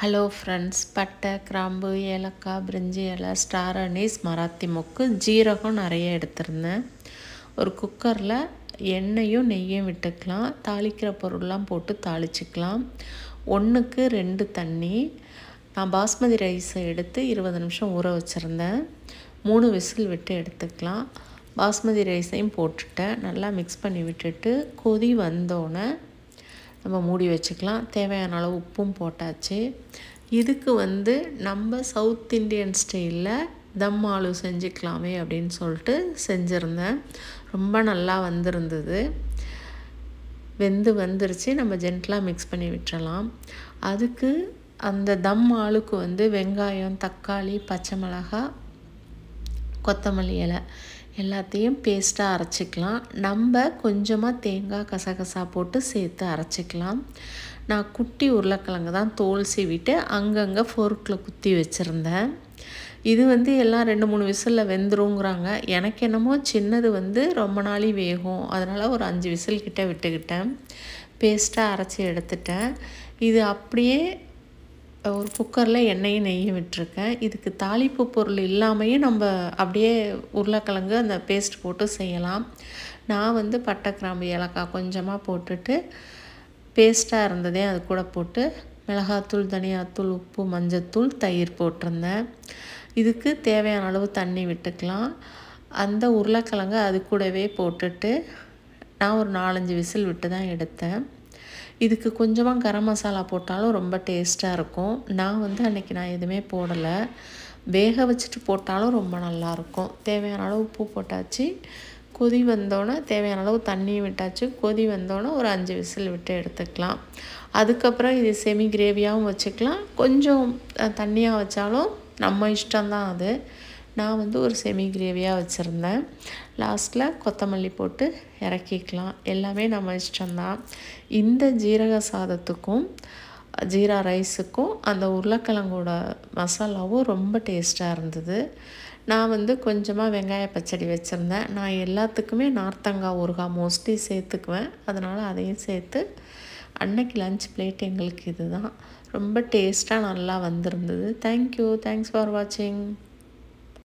Hello friends, பட்டை, கிராம்பு, ஏலக்காய், பிரிஞ்சி இலை, ஸ்டார் அனீஸ், மராத்தி மொக்கு, ஜீரகம் நிறைய எடுத்திருந்தேன். ஒரு குக்கரில் எண்ணெயும் நெய்யும் விட்டுக்கலாம். தாளிக்கிற பொருள்லாம் போட்டு தாளிச்சிக்கலாம். 1க்கு 2 தண்ணி. நான் பாஸ்மதி ரைஸை எடுத்து 20 நிமிஷம் ஊற வச்சுருந்தேன். 3 விசில் விட்டு எடுத்துக்கலாம். பாஸ்மதி ரைஸையும் போட்டுட்டேன். நல்லா மிக்ஸ் பண்ணி விட்டுட்டு கொதி வந்தோடனே நம்ம மூடி வச்சுக்கலாம். தேவையான அளவு உப்பும் போட்டாச்சு. இதுக்கு நம்ம சவுத் இண்டியன் ஸ்டைலில் தம் ஆலு செஞ்சுக்கலாமே அப்படின்னு சொல்லிட்டு செஞ்சுருந்தேன். ரொம்ப நல்லா வந்திருந்தது. வந்துருச்சு. நம்ம ஜென்டலாக மிக்ஸ் பண்ணி விட்டுறலாம். அதுக்கு அந்த தம் ஆளுக்கு வெங்காயம், தக்காளி, பச்சை மிளகாய், கொத்தமல்லி இலை எல்லாத்தையும் பேஸ்ட்டாக அரைச்சிக்கலாம். நம்ம கொஞ்சமாக தேங்காய் கசகசா போட்டு சேர்த்து அரைச்சிக்கலாம். நான் குட்டி உருளைக்கிழங்கு தான் தோல் சீவிட்டு அங்கங்கே ஃபோர்க்கில் குத்தி வச்சுருந்தேன். இது எல்லாம் 2-3 விசிலில் வெந்துருங்கிறாங்க. எனக்கு என்னமோ சின்னது ரொம்ப நாளி வேகும். அதனால் ஒரு 5 விசில் கிட்டே விட்டுக்கிட்டேன். பேஸ்ட்டாக அரைச்சி எடுத்துட்டேன். இது அப்படியே ஒரு குக்கரில் எண்ணெயும் நெய்யும் விட்டுருக்கேன். இதுக்கு தாளிப்பு பொருள் இல்லாமையும் நம்ம அப்படியே உருளைக்கிழங்கு அந்த பேஸ்ட் போட்டு செய்யலாம். நான் பட்டை, கிராம்பு, ஏலக்காய் கொஞ்சமாக போட்டுட்டு பேஸ்ட்டாக இருந்ததே அது கூட போட்டு மிளகாத்தூள், தனியாத்தூள், உப்பு, மஞ்சத்தூள், தயிர் போட்டிருந்தேன். இதுக்கு தேவையான அளவு தண்ணி விட்டுக்கலாம். அந்த உருளைக்கிழங்கு அது கூடவே போட்டுட்டு நான் ஒரு 4-5 விசில் விட்டு தான் எடுத்தேன். இதுக்கு கொஞ்சமாக கரம் மசாலா போட்டாலும் ரொம்ப டேஸ்ட்டாக இருக்கும். நான் அன்றைக்கி நான் எதுவுமே போடலை. வேக வச்சுட்டு போட்டாலும் ரொம்ப நல்லாயிருக்கும். தேவையான அளவு உப்பு போட்டாச்சு. கொதி வந்தோடனே தேவையான அளவு தண்ணியும் விட்டாச்சு. கொதி வந்தோடனே ஒரு 5 விசில் விட்டு எடுத்துக்கலாம். அதுக்கப்புறம் இது செமி கிரேவியாகவும் வச்சுக்கலாம். கொஞ்சம் தண்ணியாக வச்சாலும் நம்ம இஷ்டம்தான் அது. நான் ஒரு செமி கிரேவியாக வச்சுருந்தேன். லாஸ்ட்டில் கொத்தமல்லி போட்டு இறக்கிக்கலாம். எல்லாமே நம்ம இஷ்டம்தான். இந்த ஜீரக சாதத்துக்கும் ஜீரா ரைஸுக்கும் அந்த உருளைக்கிழங்கோட மசாலாவும் ரொம்ப டேஸ்ட்டாக இருந்தது. நான் கொஞ்சமாக வெங்காய பச்சடி வச்சுருந்தேன். நான் எல்லாத்துக்குமே நார்த்தங்காய் ஊறுகாய் மோஸ்ட்லி சேர்த்துக்குவேன். அதனால் அதையும் சேர்த்து அன்னைக்கு லன்ச் பிளேட் எங்களுக்கு இதுதான். ரொம்ப டேஸ்ட்டாக நல்லா வந்திருந்தது. தேங்க்யூ. தேங்க்ஸ் ஃபார் வாட்சிங்.